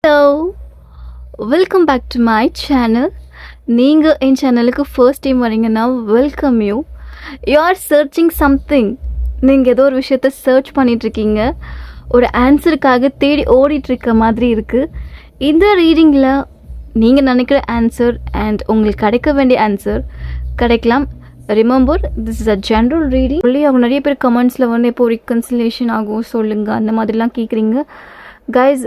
Hello, welcome back to my channel. நீங்கள் என் சேனலுக்கு ஃபர்ஸ்ட் டைம் வரீங்கன்னா welcome you. You are searching something. நீங்கள் ஏதோ ஒரு விஷயத்த சர்ச் பண்ணிகிட்ருக்கீங்க, ஒரு ஆன்சருக்காக தேடி ஓடிட்டுருக்க மாதிரி இருக்குது. இந்த ரீடிங்கில் நீங்கள் நினைக்கிற ஆன்சர் அண்ட் உங்களுக்கு கிடைக்க வேண்டிய ஆன்சர் கிடைக்கலாம். Remember, this is a general reading. சொல்லி அவங்க நிறைய பேர் கமெண்ட்ஸில் வந்து எப்போ ரிகன்சிலேஷன் ஆகும் சொல்லுங்கள் அந்த மாதிரிலாம் கேட்குறீங்க. கைஸ்,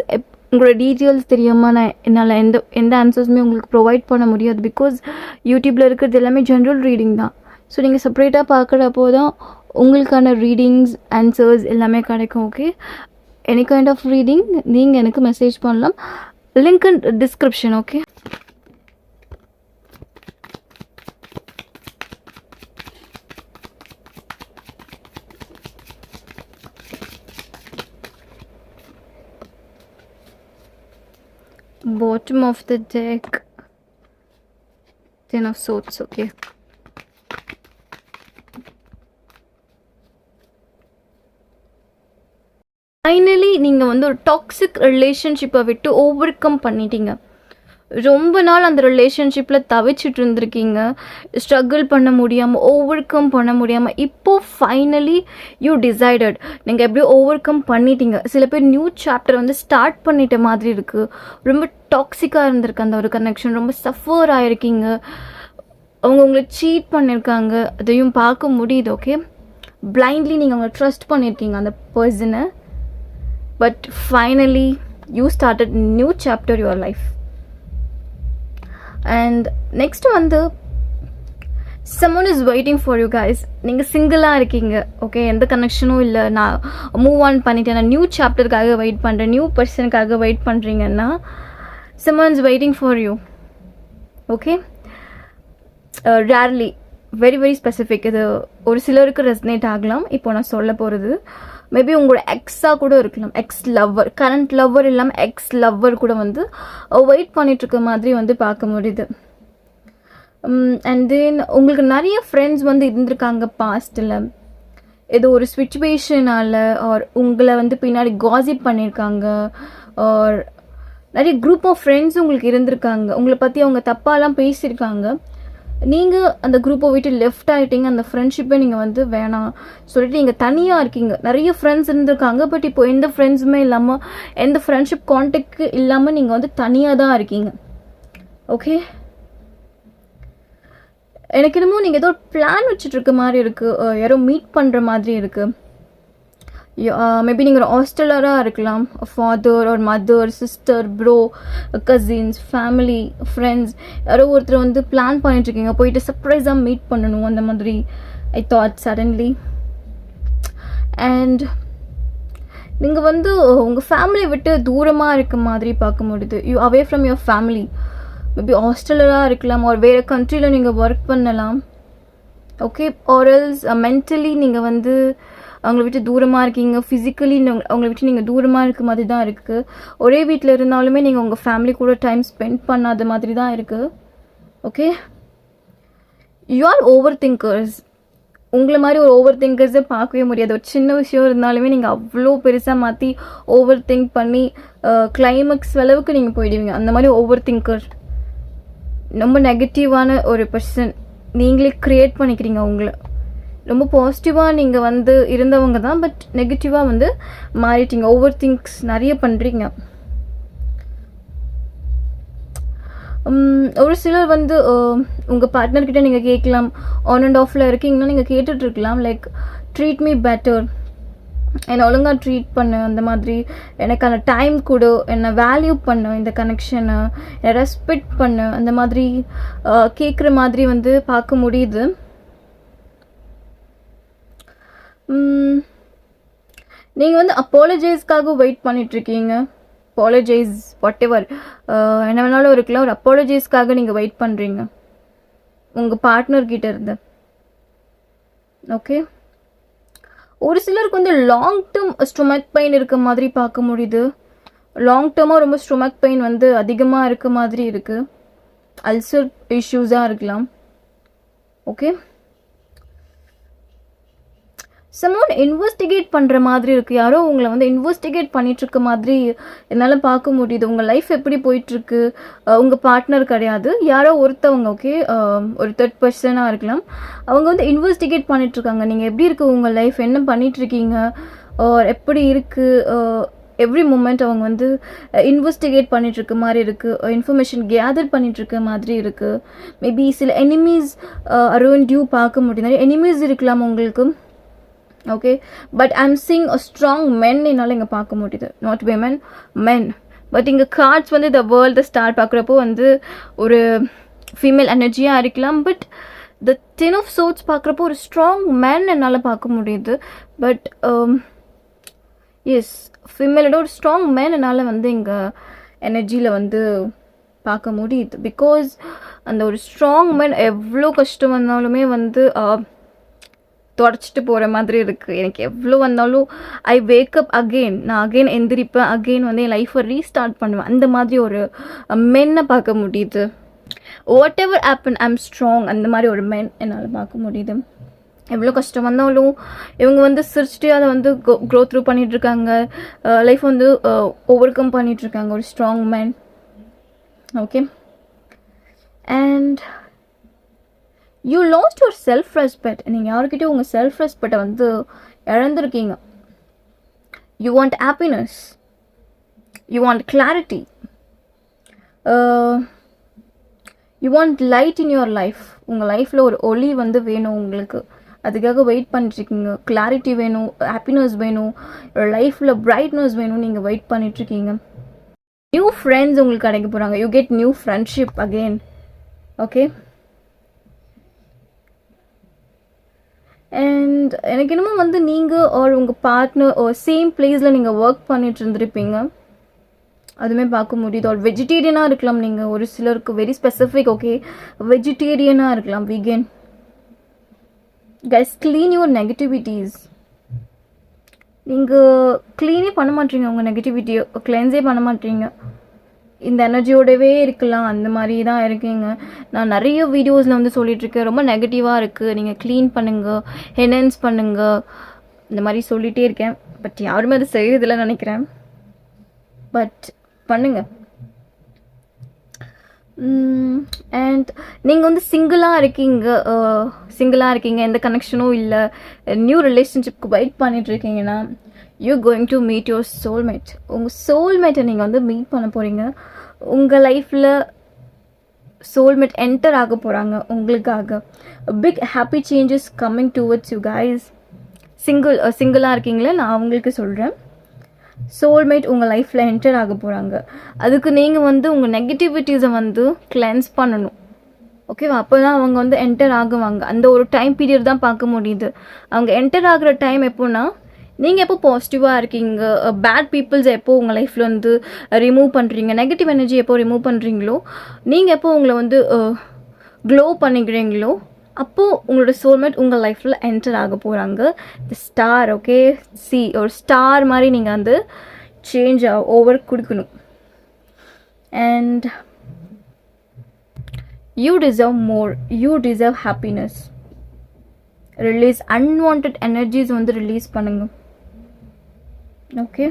உங்களோட டீட்டெயில்ஸ் தெரியாமல் என்னால் எந்த ஆன்சர்ஸுமே உங்களுக்கு ப்ரொவைட் பண்ண முடியாது. பிகாஸ் யூடியூப்பில் இருக்கிறது எல்லாமே ஜென்ரல் ரீடிங் தான். ஸோ நீங்கள் செப்பரேட்டாக பார்க்குறப்போ தான் உங்களுக்கான ரீடிங்ஸ் ஆன்சர்ஸ் எல்லாமே கிடைக்கும். Okay, any kind of reading நீங்கள் எனக்கு மெசேஜ் பண்ணலாம். Link in description. Okay, bottom of the deck, ten of swords. Okay, finally நீங்கள் வந்து ஒரு டாக்ஸிக் ரிலேஷன்ஷிப்பை விட்டு ஓவர் கம் பண்ணிட்டீங்க. ரொம்ப நாள் அந்த ரிலேஷன்ஷிப்பில் தவிச்சிட்டு இருந்திருக்கீங்க, ஸ்ட்ரகிள் பண்ண முடியாமல், ஓவர் கம் பண்ண முடியாமல். இப்போது ஃபைனலி யூ டிசைடட், நீங்கள் எப்படியோ ஓவர் கம் பண்ணிட்டீங்க. சில பேர் நியூ சாப்டர் வந்து ஸ்டார்ட் பண்ணிட்ட மாதிரி இருக்குது. ரொம்ப டாக்ஸிக்காக இருந்திருக்கு அந்த ஒரு கனெக்ஷன், ரொம்ப சஃபர் ஆகிருக்கீங்க. அவங்க உங்களை சீட் பண்ணியிருக்காங்க, அதையும் பார்க்க முடியுது. ஓகே, பிளைண்ட்லி நீங்கள் அவங்களை ட்ரஸ்ட் பண்ணியிருக்கீங்க அந்த பர்சனை. But finally you started new chapter your life. And next வந்து someone is waiting for you guys. நீங்கள் சிங்கிளாக இருக்கீங்க. ஓகே, எந்த கனெக்ஷனும் இல்லை, நான் மூவ் ஆன் பண்ணிட்டேன், நான் நியூ சாப்டருக்காக வெயிட் பண்ணுறேன், நியூ பர்சனுக்காக வெயிட் பண்ணுறீங்கன்னா someone is waiting for you. Okay, rarely, very very specific. இது ஒரு சிலருக்கு ரெசனேட் ஆகலாம். இப்போ நான் சொல்ல போகிறது மேபி உங்களோட எக்ஸாக கூட இருக்கலாம், எக்ஸ் லவ்வர், கரண்ட் லவ்வர் இல்லாமல் எக்ஸ் லவ்வர் கூட வந்து வெயிட் பண்ணிகிட்ருக்க மாதிரி வந்து பார்க்க முடியுது. அண்ட் தென் உங்களுக்கு நிறைய ஃப்ரெண்ட்ஸ் வந்து இருந்திருக்காங்க பாஸ்ட்டில். ஏதோ ஒரு சுச்சுவேஷனால் ஆர் உங்களை வந்து பின்னாடி காசிப் பண்ணியிருக்காங்க, ஆர் நிறைய குரூப் ஆஃப் ஃப்ரெண்ட்ஸ் உங்களுக்கு இருந்திருக்காங்க, உங்களை பற்றி அவங்க தப்பாலாம் பேசியிருக்காங்க. நீங்கள் அந்த குரூப்பை விட்டு லெஃப்ட் ஆகிட்டீங்க, அந்த ஃப்ரெண்ட்ஷிப்பை நீங்கள் வந்து வேணாம் சொல்லிட்டு நீங்கள் தனியாக இருக்கீங்க. நிறைய ஃப்ரெண்ட்ஸ் இருந்திருக்காங்க, பட் இப்போ எந்த ஃப்ரெண்ட்ஸுமே இல்லாமல், எந்த ஃப்ரெண்ட்ஷிப் கான்டாக்ட் இல்லாமல் நீங்கள் வந்து தனியாக தான் இருக்கீங்க. ஓகே, எனக்கு என்னமோ நீங்கள் ஏதோ ஒரு பிளான் வச்சுட்ருக்க மாதிரி இருக்குது, யாரோ மீட் பண்ணுற மாதிரி இருக்குது. மேபி நீங்கள் ஒரு ஹாஸ்டலராக இருக்கலாம், ஃபாதர் ஒரு mother, sister, bro, cousins, family, friends, யாரோ ஒருத்தர் வந்து பிளான் பண்ணிட்டுருக்கீங்க, போயிட்டு சர்ப்ரைஸாக மீட் பண்ணணும் அந்த மாதிரி. I thought suddenly. அண்ட் நீங்கள் வந்து உங்கள் ஃபேமிலியை விட்டு தூரமாக இருக்க மாதிரி பார்க்க முடியுது. You away from your family. Maybe ஹாஸ்டலராக இருக்கலாம், ஒரு வேறு கண்ட்ரியில் நீங்கள் ஒர்க் பண்ணலாம். ஓகே, ஆர்எல்ஸ் மென்டலி நீங்கள் வந்து அவங்கள விட்டு தூரமாக இருக்கீங்க, ஃபிசிக்கலி அவங்கள விட்டு நீங்கள் தூரமாக இருக்க மாதிரி தான் இருக்குது. ஒரே வீட்டில் இருந்தாலுமே நீங்கள் உங்கள் ஃபேமிலி கூட டைம் ஸ்பெண்ட் பண்ணாத மாதிரி தான் இருக்குது. Okay, you are over thinkers. உங்களை மாதிரி ஒரு ஓவர் திங்கர்ஸை பார்க்கவே முடியாது. ஒரு சின்ன விஷயம் இருந்தாலுமே நீங்கள் அவ்வளோ பெருசாக மாற்றி ஓவர் திங்க் பண்ணி கிளைமேக்ஸ் அளவுக்கு நீங்கள் போயிடுவீங்க. அந்த மாதிரி ஓவர் திங்கர், ரொம்ப நெகட்டிவான ஒரு பர்சன். நீங்களே க்ரியேட் பண்ணிக்கிறீங்க உங்களை. ரொம்ப பாசிட்டிவாக நீங்கள் வந்து இருந்தவங்க தான், பட் நெகட்டிவாக வந்து மாறிட்டீங்க. ஓவர் திங்க்ஸ் நிறைய பண்ணுறீங்க. ஒரு சிலர் வந்து உங்கள் பார்ட்னர்கிட்ட நீங்கள் கேட்கலாம், ஆன் அண்ட் ஆஃபில் இருக்கீங்கன்னா நீங்கள் கேட்டுட்ருக்கலாம், லைக் ட்ரீட் மீ பெட்டர், என்னை ஒழுங்காக ட்ரீட் பண்ணு, அந்த மாதிரி எனக்கான டைம் கொடு, என்னை வேல்யூ பண்ணு, இந்த கனெக்ஷனை என்னை ரெஸ்பெக்ட் பண்ணு, அந்த மாதிரி கேட்குற மாதிரி வந்து பார்க்க முடியுது. நீங்கள் வந்து அப்பாலஜைஸ்க்காக வெயிட் பண்ணிகிட்ருக்கீங்க. அப்பாலஜைஸ் வாட் எவர், என்ன வேணாலும் இருக்கலாம். ஒரு அப்பாலஜைஸ்க்காக நீங்கள் வெயிட் பண்ணுறீங்க உங்கள் பார்ட்னர்கிட்ட இருந்து. ஓகே, ஒரு சிலருக்கு வந்து லாங் டேர்ம் ஸ்டொமக் பெயின் இருக்க மாதிரி பார்க்க முடியுது. லாங் டேர்மாக ரொம்ப ஸ்டொமக் பெயின் வந்து அதிகமாக இருக்க மாதிரி இருக்குது. அல்சர் இஷ்யூஸாக இருக்கலாம். ஓகே, சம்மோன் இன்வெஸ்டிகேட் பண்ணுற மாதிரி இருக்குது. யாரோ உங்களை வந்து இன்வெஸ்டிகேட் பண்ணிகிட்ருக்க மாதிரி என்னால் பார்க்க முடியுது. உங்கள் லைஃப் எப்படி போயிட்டுருக்கு, உங்கள் பார்ட்னர் கிடையாது, யாரோ ஒருத்தவங்க, ஓகே, ஒரு தேர்ட் பர்சனாக இருக்கலாம். அவங்க வந்து இன்வெஸ்டிகேட் பண்ணிகிட்ருக்காங்க. நீங்கள் எப்படி இருக்குது உங்கள் லைஃப், என்ன பண்ணிகிட்ருக்கீங்க, எப்படி இருக்குது, எவ்ரி மூமெண்ட் அவங்க வந்து இன்வெஸ்டிகேட் பண்ணிகிட்ருக்க மாதிரி இருக்குது. இன்ஃபர்மேஷன் கேதர் பண்ணிகிட்ருக்க மாதிரி இருக்குது. மேபி சில எனிமீஸ் அரௌண்ட் யூ பார்க்க முடியும். நிறைய எனிமீஸ் இருக்கலாம் உங்களுக்கு. Okay, but I'm seeing a strong மென் என்னால் இங்கே பார்க்க முடியுது. Not women, men. பட் இங்கே கார்ட்ஸ் வந்து த வேர்ல்டு ஸ்டார் பார்க்குறப்போ வந்து ஒரு ஃபீமேல் எனர்ஜியாக இருக்கலாம். பட் த 10 of swords பார்க்குறப்போ ஒரு ஸ்ட்ராங் மேன் என்னால் பார்க்க முடியுது. பட் எஸ், ஃபீமேலோட ஒரு ஸ்ட்ராங் மேன் என்னால் வந்து இங்கே எனர்ஜியில் வந்து பார்க்க முடியுது. பிகாஸ் அந்த ஒரு ஸ்ட்ராங் மேன் எவ்வளோ கஷ்டம் வந்தாலுமே வந்து தொடச்சிட்டு போகிற மாதிரி இருக்குது. எனக்கு எவ்வளோ வந்தாலும் ஐ வேக்கப் அகெயின், நான் அகெயின் எந்திரிப்பேன், அகெயின் வந்து என் லைஃப்பை ரீஸ்டார்ட் பண்ணுவேன். அந்த மாதிரி ஒரு மென்னை பார்க்க முடியுது. வாட் எவர் ஆப்பன் ஐம் ஸ்ட்ராங், அந்த மாதிரி ஒரு மென் என்னால் பார்க்க முடியுது. எவ்வளோ கஷ்டம் வந்தாலும் இவங்க வந்து சிரிச்சுட்டு அதை வந்து க்ரோ த்ரூ பண்ணிகிட்ருக்காங்க. லைஃப் வந்து ஓவர் கம் பண்ணிகிட்ருக்காங்க. ஒரு strong man. Okay, and you lost your self respect. நீங்கள் யாருக்கிட்டே உங்கள் செல்ஃப் ரெஸ்பெக்டை வந்து இழந்திருக்கீங்க. You want happiness, you want clarity, you want light in your life. உங்கள் லைஃப்பில் ஒரு ஒளி வந்து வேணும் உங்களுக்கு. அதுக்காக வெயிட் பண்ணிட்டுருக்கீங்க. கிளாரிட்டி வேணும், ஹாப்பினஸ் வேணும், லைஃப்பில் பிரைட்னஸ் வேணும், நீங்கள் வெயிட் பண்ணிட்டுருக்கீங்க. நியூ ஃப்ரெண்ட்ஸ் உங்களுக்கு கிடைக்க போகிறாங்க. You get new friendship again. Okay, and எனக்கு என்னமோ வந்து நீங்கள் ஆர் உங்கள் பார்ட்னர் சேம் பிளேஸில் நீங்கள் ஒர்க் பண்ணிட்டு இருந்திருப்பீங்க. அதுவுமே பார்க்க முடியுது. ஒரு வெஜிடேரியனாக இருக்கலாம் நீங்கள். ஒரு சிலருக்கு வெரி ஸ்பெசிஃபிக், ஓகே, வெஜிடேரியனாக இருக்கலாம், vegan. Guys, clean your negativities. நீங்கள் க்ளீனே பண்ண மாட்டீங்க. உங்கள் நெகட்டிவிட்டியை கிளென்ஸே பண்ண மாட்டீங்க. இந்த எனர்ஜியோடவே இருக்கலாம், அந்த மாதிரி தான் இருக்கீங்க. நான் நிறைய வீடியோஸில் வந்து சொல்லிகிட்ருக்கேன், ரொம்ப நெகட்டிவாக இருக்குது, நீங்கள் க்ளீன் பண்ணுங்கள், என்ஹான்ஸ் பண்ணுங்கள், இந்த மாதிரி சொல்லிகிட்டே இருக்கேன். பட் யாருமே அதை செய்கிறதில்ல நினைக்கிறேன். பட் பண்ணுங்கள். அண்ட் நீங்கள் வந்து சிங்கிளாக இருக்கீங்க, எந்த கனெக்ஷனும் இல்லை, நியூ ரிலேஷன்ஷிப்க்கு வெயிட் பண்ணிகிட்ருக்கீங்கன்னா you going to meet your soulmate. உங்கள் சோல்மேட்டை நீங்கள் வந்து மீட் பண்ண போகிறீங்க. உங்கள் லைஃப்பில் சோல்மேட் என்டர் ஆக போகிறாங்க உங்களுக்காக. Big happy changes coming towards you guys. சிங்கிளாக இருக்கீங்களே, நான் அவங்களுக்கு சொல்கிறேன். சோல்மேட் உங்கள் லைஃப்பில் என்டர் ஆக போகிறாங்க. அதுக்கு நீங்கள் வந்து உங்கள் நெகட்டிவிட்டிஸை வந்து கிளென்ஸ் பண்ணணும். ஓகேவா? அப்போ தான் அவங்க வந்து என்டர் ஆகுவாங்க. அந்த ஒரு டைம் பீரியட் தான் பார்க்க முடியுது. அவங்க என்டர் ஆகிற டைம் எப்போன்னா, நீங்கள் எப்போ பாசிட்டிவாக இருக்கீங்க, பேட் பீப்புள்ஸ் எப்போ உங்கள் லைஃப்பில் வந்து ரிமூவ் பண்ணுறீங்க, நெகட்டிவ் எனர்ஜி எப்போ ரிமூவ் பண்ணுறீங்களோ, நீங்கள் எப்போ உங்களை வந்து க்ளோ பண்ணிக்கிறீங்களோ, அப்போது உங்களோட சோல்மேட் உங்கள் லைஃப்பில் என்டர் ஆக போகிறாங்க. தி ஸ்டார், ஓகே, ஒரு ஸ்டார் மாதிரி நீங்கள் வந்து சேஞ்ச் ஓவர் கொடுக்கணும். And you deserve more, you deserve happiness. Release unwanted energies வந்து ரிலீஸ் பண்ணுங்க. ஓகே,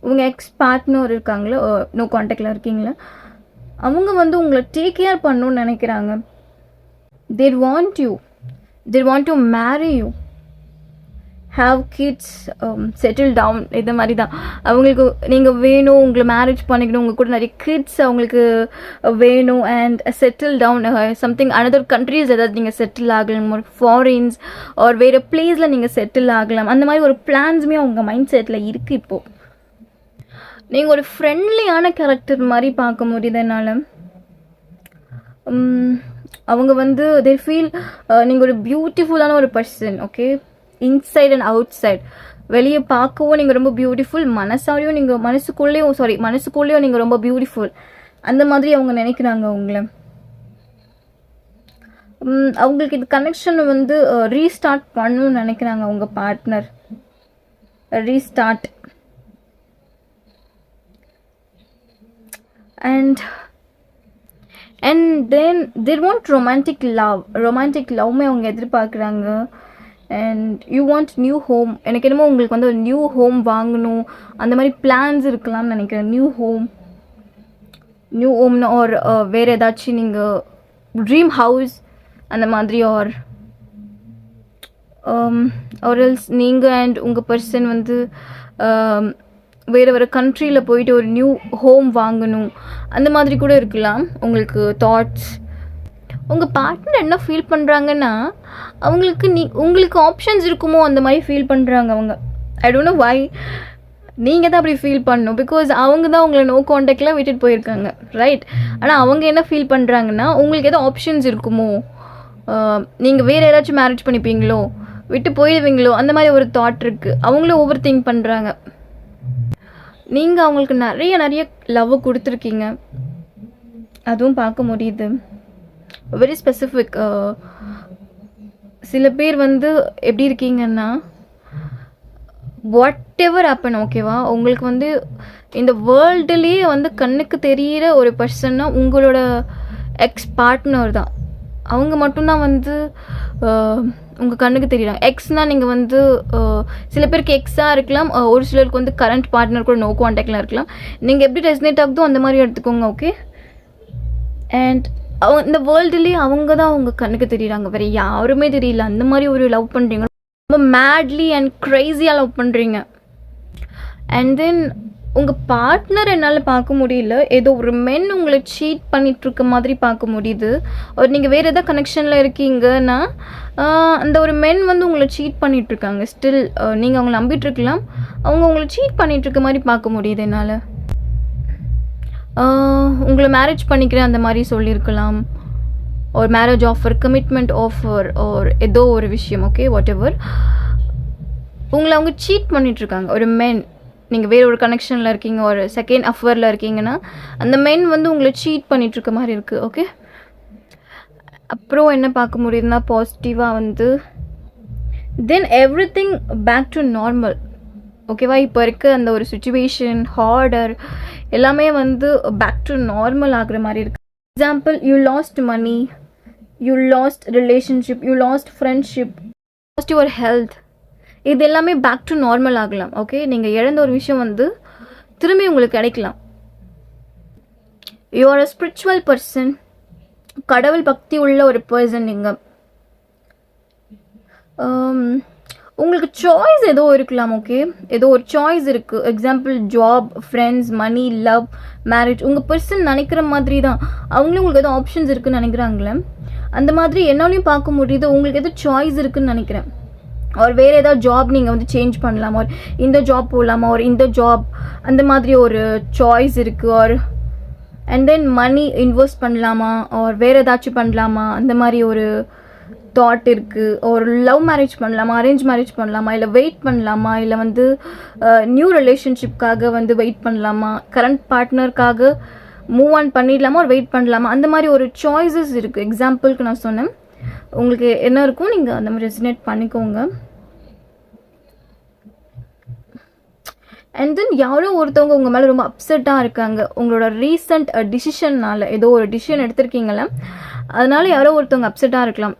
உங்கள் எக்ஸ் பார்ட்னர் இருக்காங்களோ, நோ கான்டாக்டில் இருக்கீங்களா, அவங்க வந்து உங்களை டேக் கேர் பண்ணணும்னு நினைக்கிறாங்க. they want to marry you, have kids, settle down. இது மாதிரி தான் அவங்களுக்கு நீங்கள் வேணும். உங்களை மேரேஜ் பண்ணிக்கணும், உங்கள் கூட நிறைய கிட்ஸ் அவங்களுக்கு வேணும். And settle down something another countries ஏதாவது நீங்கள் செட்டில் ஆகலாம், ஒரு ஃபாரின்ஸ் ஒரு வேறு பிளேஸில் நீங்கள் செட்டில் ஆகலாம். அந்த மாதிரி ஒரு பிளான்ஸுமே அவங்க மைண்ட் செட்டில் இருக்குது. இப்போது நீங்கள் ஒரு ஃப்ரெண்ட்லியான கேரக்டர் மாதிரி பார்க்க முடியுது என்னால். அவங்க வந்து they feel நீங்கள் ஒரு பியூட்டிஃபுல்லான ஒரு person. Okay, inside and outside. வெளியே பார்க்கவும் நீங்கள் ரொம்ப பியூட்டிஃபுல், மனசாலையும் நீங்கள் மனசுக்குள்ளேயும் நீங்கள் ரொம்ப பியூட்டிஃபுல். அந்த மாதிரி அவங்க நினைக்கிறாங்க அவங்கள. அவங்களுக்கு இது கனெக்ஷன் வந்து ரீஸ்டார்ட் பண்ணணும்னு நினைக்கிறாங்க அவங்க partner. Restart. And then there want romantic லவ்மே அவங்க எதிர்பார்க்குறாங்க. And you want new home. எனக்கு என்னமோ உங்களுக்கு வந்து ஒரு நியூ ஹோம் வாங்கணும் அந்த மாதிரி பிளான்ஸ் இருக்கலாம்னு நினைக்கிறேன். நியூ ஹோம்னு ஒரு வேறு ஏதாச்சும் நீங்கள் ட்ரீம் ஹவுஸ் அந்த மாதிரி or else நீங்கள் அண்ட் உங்கள் பர்சன் வந்து வேறு கண்ட்ரியில் போயிட்டு ஒரு நியூ ஹோம் வாங்கணும் அந்த மாதிரி கூட இருக்கலாம் உங்களுக்கு தாட்ஸ். உங்கள் பார்ட்னர் என்ன ஃபீல் பண்ணுறாங்கன்னா அவங்களுக்கு உங்களுக்கு ஆப்ஷன்ஸ் இருக்குமோ அந்த மாதிரி ஃபீல் பண்ணுறாங்க அவங்க. I don't know why. நீங்கள் தான் அப்படி ஃபீல் பண்ணணும், பிகாஸ் அவங்க தான் உங்களை நோ காண்டாக்டில் விட்டுட்டு போயிருக்காங்க, ரைட்? ஆனால் அவங்க என்ன ஃபீல் பண்ணுறாங்கன்னா உங்களுக்கு எதோ ஆப்ஷன்ஸ் இருக்குமோ, நீங்கள் வேறு யாராச்சும் மேரேஜ் பண்ணிப்பீங்களோ, விட்டு போயிடுவீங்களோ, அந்த மாதிரி ஒரு தாட் இருக்குது. அவங்களும் ஓவர் திங்க் பண்ணுறாங்க. நீங்கள் அவங்களுக்கு நிறைய லவ் கொடுத்துருக்கீங்க, அதுவும் பார்க்க முடியுது. Very specific. சில பேர் வந்து எப்படி இருக்கீங்கன்னா வாட் எவர் ஹேப்பன், ஓகேவா, உங்களுக்கு வந்து இந்த வேர்ல்டுலேயே வந்து கண்ணுக்கு தெரிகிற ஒரு பர்சன்னா உங்களோட எக்ஸ் பார்ட்னர் தான். அவங்க மட்டும்தான் வந்து உங்கள் கண்ணுக்கு தெரியுறாங்க. எக்ஸ்னால் நீங்கள் வந்து சில பேருக்கு எக்ஸாக இருக்கலாம், ஒரு சிலருக்கு வந்து கரண்ட் பார்ட்னர் கூட நோ கான்டாக்டில் இருக்கலாம். நீங்கள் எப்படி ரெசனேட் ஆகுதோ அந்த மாதிரி எடுத்துக்கோங்க, ஓகே? அண்ட் இந்த வேர்ல்டுலேயே அவங்க தான் அவங்க கண்ணுக்கு தெரியுறாங்க, வேறு யாருமே தெரியல. அந்த மாதிரி ஒரு லவ் பண்ணுறீங்க, ரொம்ப மேட்லி அண்ட் க்ரைஸியாக லவ் பண்ணுறீங்க. அண்ட் தென் உங்கள் பார்ட்னர் என்னால் பார்க்க முடியல, ஏதோ ஒரு மென் உங்களை சீட் பண்ணிகிட்ருக்க மாதிரி பார்க்க முடியுது. ஒரு நீங்கள் வேறு எதாவது கனெக்ஷனில் இருக்கீங்கன்னா அந்த ஒரு மென் வந்து உங்களை சீட் பண்ணிகிட்ருக்காங்க. ஸ்டில் நீங்கள் அவங்கள நம்பிட்டுருக்கலாம், அவங்க உங்களை சீட் பண்ணிகிட்ருக்க மாதிரி பார்க்க முடியுது என்னால். உங்களை மேரேஜ் பண்ணிக்கிறேன் அந்த மாதிரி சொல்லியிருக்கலாம், ஒரு மேரேஜ் ஆஃபர், கமிட்மெண்ட் ஆஃபர், ஒரு ஏதோ ஒரு விஷயம், ஓகே, வாட் எவர். உங்களை அவங்க சீட் பண்ணிகிட்ருக்காங்க, ஒரு மென். நீங்கள் வேறு ஒரு கனெக்ஷனில் இருக்கீங்க, ஒரு செகண்ட் அஃபரில் இருக்கீங்கன்னா அந்த மென் வந்து உங்களை சீட் பண்ணிகிட்ருக்க மாதிரி இருக்குது, ஓகே? அப்புறம் என்ன பார்க்க முடியுதுன்னா பாசிட்டிவாக வந்து then everything back to normal, ஓகேவா? இப்போ இருக்க அந்த ஒரு சுச்சுவேஷன், ஹார்டர் எல்லாமே வந்து பேக் டு நார்மல் ஆகுற மாதிரி இருக்குது. Example, you last money, you last relationship, you last friendship, last your health. இது எல்லாமே பேக் டு நார்மல் ஆகலாம், ஓகே? நீங்கள் இழந்த ஒரு விஷயம் வந்து திரும்பி உங்களுக்கு கிடைக்கலாம். You are a spiritual person, கடவுள் பக்தி உள்ள ஒரு பர்சன் நீங்கள். உங்களுக்கு சாய்ஸ் ஏதோ இருக்கலாம், ஓகே? ஏதோ ஒரு சாய்ஸ் இருக்குது. Example, job, friends, money, love, marriage. உங்கள் பர்சன் நினைக்கிற மாதிரி தான் அவங்களும் உங்களுக்கு எதோ ஆப்ஷன்ஸ் இருக்குதுன்னு நினைக்கிறாங்களே, அந்த மாதிரி என்னாலையும் பார்க்க முடியுது. உங்களுக்கு எதோ சாய்ஸ் இருக்குதுன்னு நினைக்கிறேன். ஒரு வேறு ஏதாவது ஜாப் நீங்கள் வந்து சேஞ்ச் பண்ணலாமா, ஒரு இந்த ஜாப் போகலாமா, ஒரு இந்த ஜாப், அந்த மாதிரி ஒரு சாய்ஸ் இருக்குது. ஒரு அண்ட் தென் மணி இன்வெஸ்ட் பண்ணலாமா, ஒரு வேறு ஏதாச்சும் பண்ணலாமா, அந்த மாதிரி ஒரு தாட் இருக்குது. ஒரு லவ் மேரேஜ் பண்ணலாமா, அரேஞ்ச் மேரேஜ் பண்ணலாமா, இல்லை வெயிட் பண்ணலாமா, இல்லை வந்து நியூ ரிலேஷன்ஷிப்காக வந்து வெயிட் பண்ணலாமா, கரண்ட் பார்ட்னருக்காக மூவ் ஆன் பண்ணிடலாமா, ஒரு வெயிட் பண்ணலாமா, அந்த மாதிரி ஒரு சாய்ஸஸ் இருக்குது. எக்ஸாம்பிளுக்கு நான் சொன்னேன், உங்களுக்கு என்ன இருக்கும் நீங்கள் அந்த மாதிரி ரெசினேட் பண்ணிக்கோங்க. அண்ட் தென் யாரோ ஒருத்தவங்க உங்கள் மேலே ரொம்ப அப்செட்டாக இருக்காங்க, உங்களோட ரீசன்ட் டிசிஷன்னால். ஏதோ ஒரு டிசிஷன் எடுத்திருக்கீங்களே, அதனால யாரோ ஒருத்தவங்க அப்செட்டாக இருக்கலாம்.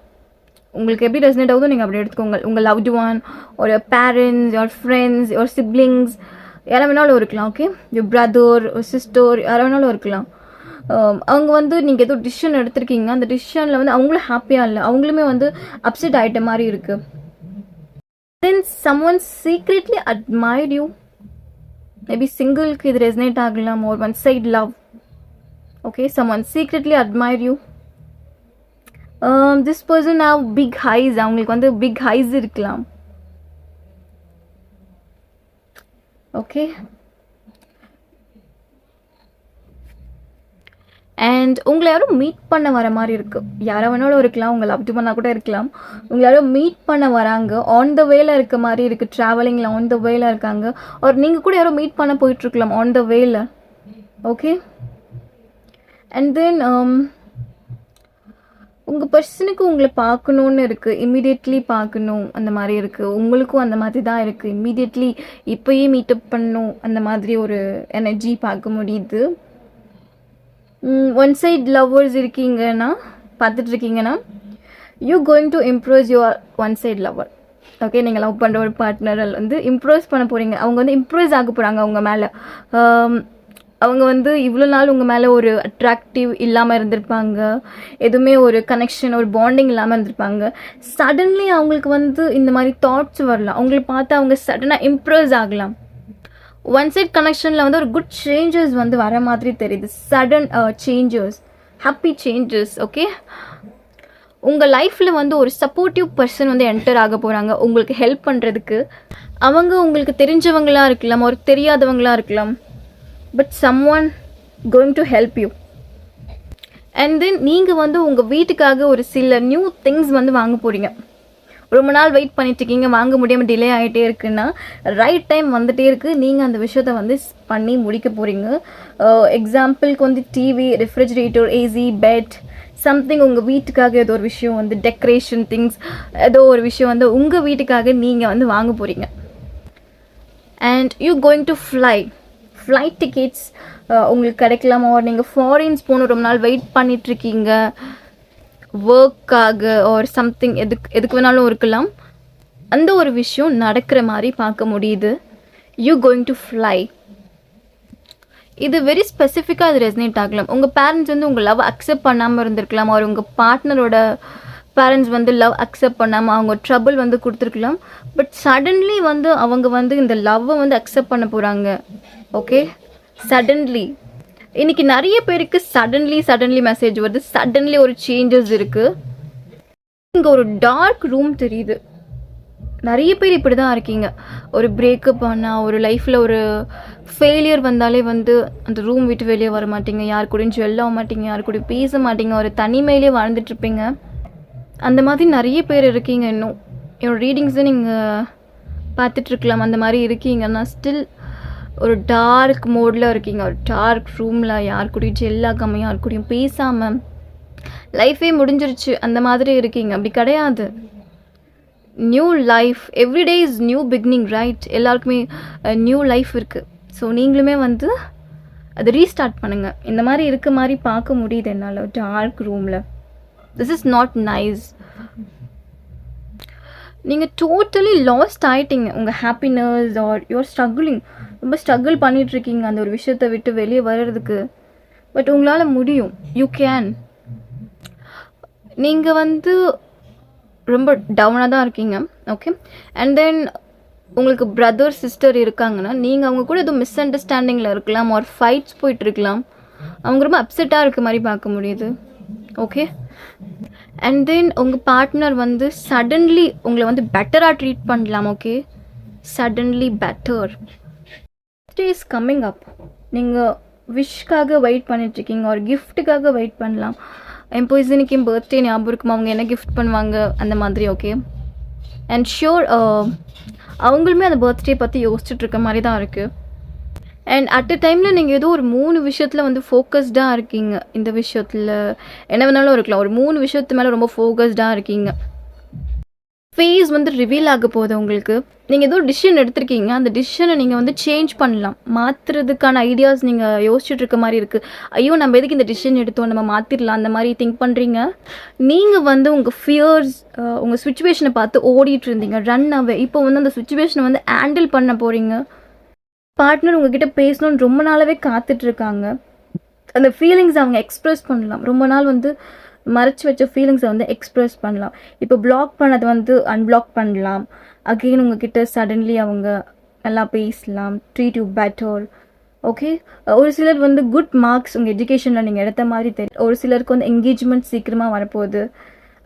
உங்களுக்கு எப்படி ரெசினேட் ஆகுதோ நீங்கள் அப்படி எடுத்துக்கோங்க. உங்கள் லவ்டு ஒன், ஒரு பேரண்ட்ஸ், ஒரு ஃப்ரெண்ட்ஸ், ஒரு சிப்ளிங்ஸ், யாரை வேணாலும் இருக்கலாம், ஓகே? யுவர் பிரதர், ஒரு சிஸ்டர், யாரை வேணாலும் இருக்கலாம். அவங்க வந்து நீங்கள் ஏதோ டிசிஷன் எடுத்திருக்கீங்க, அந்த டிசிஷனில் வந்து அவங்களும் ஹாப்பியாக இல்லை, அவங்களுமே வந்து அப்செட் ஆகிட்ட மாதிரி இருக்குது. Then someone secretly admired you. Maybe சிங்கிளுக்கு இது ரெசனேட் ஆகலாம், ஒரு one side love, okay? Someone secretly admired you. This person have big highs. அவங்களுக்கு வந்து பிக் ஹைஸ் இருக்கலாம், ஓகே? அண்ட் உங்களை யாரும் மீட் பண்ண வர மாதிரி இருக்குது. யாரை வேணாலும் இருக்கலாம், உங்களை லவ் பண்ணால் கூட இருக்கலாம். உங்களை யாரும் மீட் பண்ண வராங்க, ஆன் த வேல இருக்க மாதிரி இருக்குது. ட்ராவலிங்கில் ஆன் த வேல இருக்காங்க, ஒரு நீங்கள் கூட யாரோ மீட் பண்ண போயிட்டுருக்கலாம் ஆன் த வேல, ஓகே? அண்ட் தென் உங்கள் பர்சனுக்கு உங்களை பார்க்கணுன்னு இருக்குது, இம்மிடியட்லி பார்க்கணும் அந்த மாதிரி இருக்குது. உங்களுக்கும் அந்த மாதிரி தான் இருக்குது, இம்மிடியட்லி இப்போயே மீட்டப் பண்ணணும் அந்த மாதிரி ஒரு எனர்ஜி பார்க்க முடியுது. ஒன் சைட் லவ்வர்ஸ் இருக்கீங்கன்னா பார்த்துட்ருக்கீங்கன்னா you going to improve your one side lover. Okay, நீங்கள் லவ் பண்ணுற ஒரு பார்ட்னரை வந்து இம்ப்ரூஸ் பண்ண போகிறீங்க. அவங்க வந்து இம்ப்ரூஸ் ஆக போகிறாங்க அவங்க மேலே. அவங்க வந்து இவ்வளோ நாள் உங்கள் மேலே ஒரு அட்ராக்டிவ் இல்லாமல் இருந்திருப்பாங்க, எதுவுமே ஒரு கனெக்ஷன் ஒரு பாண்டிங் இல்லாமல் இருந்திருப்பாங்க. சடன்லி அவங்களுக்கு வந்து இந்த மாதிரி தாட்ஸ் வரலாம். அவங்களை பார்த்து அவங்க சடனாக இம்ப்ரூஸ் ஆகலாம். ஒன் சைட் கனெக்ஷனில் வந்து ஒரு குட் சேஞ்சஸ் வந்து வர மாதிரி தெரியுது. Sudden changes, happy changes. Okay, உங்கள் லைஃப்பில் வந்து ஒரு சப்போர்ட்டிவ் பர்சன் வந்து என்டர் ஆக போகிறாங்க உங்களுக்கு ஹெல்ப் பண்ணுறதுக்கு. அவங்க உங்களுக்கு தெரிஞ்சவங்களாக இருக்கலாம், ஒரு தெரியாதவங்களாக இருக்கலாம், but someone going to help you. And then நீங்கள் வந்து உங்கள் வீட்டுக்காக ஒரு சில நியூ திங்ஸ் வந்து வாங்க போகிறீங்க. ரொம்ப நாள் வெயிட் பண்ணிட்டுருக்கீங்க, வாங்க முடியாமல் டிலே ஆகிட்டே இருக்குன்னா ரைட் டைம் வந்துகிட்டே இருக்குது, நீங்கள் அந்த விஷயத்த வந்து பண்ணி முடிக்க போகிறீங்க. எக்ஸாம்பிளுக்கு வந்து TV, refrigerator, AC, bed, something உங்கள் வீட்டுக்காக ஏதோ ஒரு விஷயம் வந்து டெக்கரேஷன் திங்ஸ், ஏதோ ஒரு விஷயம் வந்து உங்கள் வீட்டுக்காக நீங்கள் வந்து வாங்க போகிறீங்க. And you going to flight tickets உங்களுக்கு கிடைக்கலாமா? நீங்கள் ஃபாரின்ஸ் போகணும், ரொம்ப நாள் வெயிட் பண்ணிகிட்ருக்கீங்க ஒர்க்காக ஆர் சம்திங், எதுக்கு வேணாலும் இருக்கலாம். அந்த ஒரு விஷயம் நடக்கிற மாதிரி பார்க்க முடியுது. You going to fly. இது வெரி ஸ்பெசிஃபிக்காக அது ரெசனேட் ஆகலாம். உங்கள் பேரண்ட்ஸ் வந்து உங்கள் லவ் அக்செப்ட் பண்ணாமல் இருந்திருக்கலாம், அவர் உங்கள் பார்ட்னரோட பேரண்ட்ஸ் வந்து லவ் அக்செப்ட் பண்ணாமல் அவங்க ட்ரபிள் வந்து கொடுத்துருக்கலாம். பட் சடன்லி வந்து அவங்க வந்து இந்த லவ்வை வந்து அக்செப்ட் பண்ண போகிறாங்க. ஓகே, சடன்லி இன்றைக்கி நிறைய பேருக்கு சடன்லி மெசேஜ் வருது, சடன்லி ஒரு சேஞ்சஸ் இருக்குது. இங்கே ஒரு டார்க் ரூம் தெரியுது. நிறைய பேர் இப்படி தான் இருக்கீங்க. ஒரு பிரேக்கப் ஆனால், ஒரு லைஃப்பில் ஒரு ஃபெயிலியர் வந்தாலே வந்து அந்த ரூம் விட்டு வெளியே வர மாட்டீங்க, யார் கூடயும் ஜெல் ஆக மாட்டீங்க, யார் கூடயும் பேச மாட்டீங்க, ஒரு தனிமையிலே வாழ்ந்துட்டுருப்பீங்க. அந்த மாதிரி நிறைய பேர் இருக்கீங்க. இன்னும் என்னோடய ரீடிங்ஸை நீங்கள் பார்த்துட்ருக்கலாம். அந்த மாதிரி இருக்கீங்கன்னா ஸ்டில் ஒரு டார்க் மோடில் இருக்கீங்க, ஒரு டார்க் ரூமில், யார் கூடயும் ஜெல்லாகாமல், யார் கூடயும் பேசாமல் லைஃபே முடிஞ்சிருச்சு அந்த மாதிரி இருக்கீங்க. அப்படி கிடையாது. New life, everyday is new beginning, right? எல்லாருக்குமே நியூ லைஃப் இருக்குது. ஸோ நீங்களுமே வந்து அதை ரீஸ்டார்ட் பண்ணுங்கள். இந்த மாதிரி இருக்க மாதிரி பார்க்க முடியுது என்னால் டார்க் ரூமில். This is not nice. நீங்கள் டோட்டலி லாஸ்ட் ஆகிட்டீங்க. உங்கள் ஹாப்பினஸ் ஆர் யூஆர் ஸ்ட்ரகிளிங், ரொம்ப ஸ்ட்ரகிள் பண்ணிகிட்ருக்கீங்க அந்த ஒரு விஷயத்தை விட்டு வெளியே வர்றதுக்கு. பட் உங்களால் முடியும். You can. நீங்கள் வந்து ரொம்ப டவுனாக தான் இருக்கீங்க. ஓகே, அண்ட் தென் உங்களுக்கு பிரதர் சிஸ்டர் இருக்காங்கன்னா நீங்கள் அவங்க கூட எதுவும் மிஸ் அண்டர்ஸ்டாண்டிங்கில் இருக்கலாம், ஒரு ஃபைட்ஸ் போயிட்டுருக்கலாம். அவங்க ரொம்ப அப்செட்டாக இருக்க மாதிரி பார்க்க முடியுது. ஓகே, அண்ட் தென் உங்கள் பார்ட்னர் வந்து சடன்லி உங்களை வந்து பெட்டராக ட்ரீட் பண்ணலாம். Okay, suddenly better. Day is coming up. நீங்கள் விஷ்-காக வெயிட் பண்ணிட்டுருக்கீங்க, ஒரு கிஃப்ட்டுக்காக வெயிட் பண்ணலாம். என் பொய்சனுக்கு என் பர்த்டே ஞாபகம் இருக்குமா, அவங்க என்ன கிஃப்ட் பண்ணுவாங்க அந்த மாதிரி. ஓகே, அண்ட் ஷியோர் அவங்களுமே அந்த பர்த்டே பற்றி யோசிச்சுட்ருக்க மாதிரி தான் இருக்குது. அண்ட் அட் அ டைமில் நீங்கள் ஏதோ ஒரு 3 விஷயத்தில் வந்து ஃபோக்கஸ்டாக இருக்கீங்க. இந்த விஷயத்தில் என்ன வேணாலும் இருக்கலாம், ஒரு 3 விஷயத்து மேலே ரொம்ப ஃபோக்கஸ்டாக இருக்கீங்க. ஃபேஸ் வந்து ரிவீல் ஆக போகுது உங்களுக்கு. நீங்கள் ஏதோ டிசிஷன் எடுத்திருக்கீங்க, அந்த டிசிஷனை நீங்கள் வந்து சேஞ்ச் பண்ணலாம், மாற்றுறதுக்கான ஐடியாஸ் நீங்கள் யோசிச்சுட்டு இருக்க மாதிரி இருக்குது. ஐயோ நம்ம எதுக்கு இந்த டிசிஷன் எடுத்தோம், நம்ம மாற்றிடலாம், அந்த மாதிரி திங்க் பண்ணுறீங்க. நீங்கள் வந்து உங்கள் ஃபியர்ஸ், உங்கள் சுச்சுவேஷனை பார்த்து ஓடிட்டு இருந்தீங்க, ரன் அவே. இப்போ வந்து அந்த சுச்சுவேஷனை வந்து ஹேண்டில் பண்ண போகிறீங்க. பார்ட்னர் உங்ககிட்ட பேசணுன்னு ரொம்ப நாளாகவே காத்துட்ருக்காங்க. அந்த ஃபீலிங்ஸ் அவங்க எக்ஸ்ப்ரெஸ் பண்ணலாம். ரொம்ப நாள் வந்து மறைச்சி வச்ச ஃபீலிங்ஸை வந்து எக்ஸ்ப்ரெஸ் பண்ணலாம். இப்போ பிளாக் பண்ணதை வந்து அன்பிளாக் பண்ணலாம். அகெயின் உங்ககிட்ட சடன்லி அவங்க நல்லா பேசலாம், ட்ரீட் யூ பெட்டர். ஓகே, ஒரு சிலர் வந்து குட் மார்க்ஸ் உங்கள் எஜுகேஷனில் நீங்கள் எடுத்த மாதிரி தெரியும். ஒரு சிலருக்கு வந்து என்கேஜ்மெண்ட் சீக்கிரமாக வரப்போகுது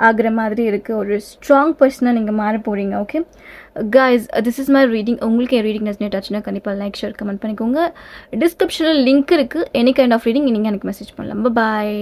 ஆகிற மாதிரி இருக்குது. ஒரு ஸ்ட்ராங் பர்சனாக நீங்கள் மாற போகிறீங்க. Okay guys, this is my reading. உங்களுக்கு என் ரீடிங் ரெசனேட் ஆச்சுன்னா கண்டிப்பாக லைக், ஷேர், கமெண்ட் பண்ணிக்கோங்க. டிஸ்கிரிப்ஷனில் லிங்க் இருக்குது. எனி கைண்ட் ஆஃப் ரீடிங் நீங்கள் எனக்கு மெசேஜ் பண்ணலாம். பாய்.